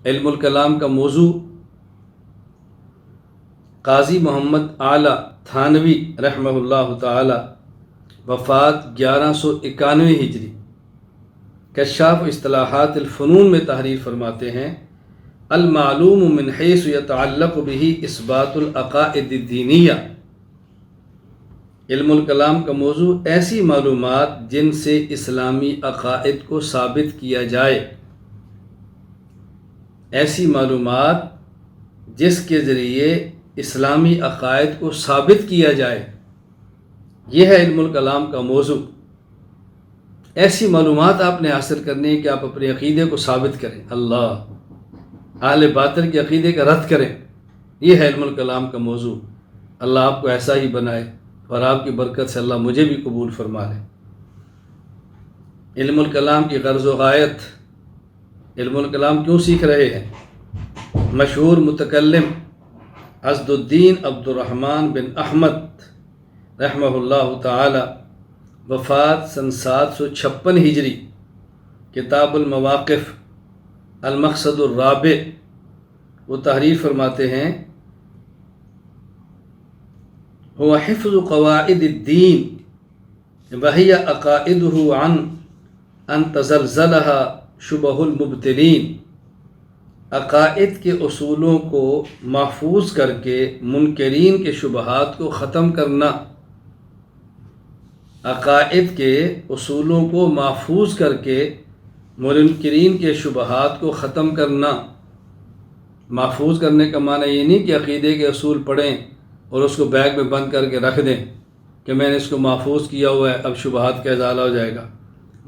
علم الکلام کا موضوع قاضی محمد اعلیٰ تھانوی رحمہ اللہ تعالی، وفات 1191 ہجری، کشاف اصطلاحات الفنون میں تحریر فرماتے ہیں: المعلوم من حیث یتعلق به اثبات العقائد الدینیہ۔ علم الکلام کا موضوع ایسی معلومات جن سے اسلامی عقائد کو ثابت کیا جائے، ایسی معلومات جس کے ذریعے اسلامی عقائد کو ثابت کیا جائے، یہ ہے علم الکلام کا موضوع۔ ایسی معلومات آپ نے حاصل کرنی ہے کہ آپ اپنے عقیدے کو ثابت کریں، اہل باطل کے عقیدے کا رد کریں، یہ ہے علم الکلام کا موضوع۔ اللہ آپ کو ایسا ہی بنائے اور آپ کی برکت سے اللہ مجھے بھی قبول فرما لے۔ علم الکلام کی غرض و غایت، علم الکلام کیوں سیکھ رہے ہیں؟ مشہور متکلم عضد الدین عبد الرحمن بن احمد رحمہ اللہ تعالی، وفات سن 756 ہجری، کتاب المواقف المقصد الرابع، وہ تحریر فرماتے ہیں: هو حفظ قواعد الدین وہی عقائدہ عن ان تزلزلها شبہ المبتلین۔ عقائد کے اصولوں کو محفوظ کر کے منکرین کے شبہات کو ختم کرنا، عقائد کے اصولوں کو محفوظ کر کے منکرین کے شبہات کو ختم کرنا۔ محفوظ کرنے کا معنی یہ نہیں کہ عقیدے کے اصول پڑھیں اور اس کو بیگ میں بند کر کے رکھ دیں کہ میں نے اس کو محفوظ کیا ہوا ہے، اب شبہات کا ازالہ ہو جائے گا۔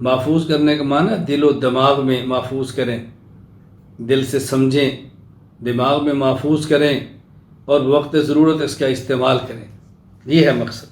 محفوظ کرنے کا معنی دل و دماغ میں محفوظ کریں، دل سے سمجھیں، دماغ میں محفوظ کریں اور وقت ضرورت اس کا استعمال کریں، یہ ہے مقصد۔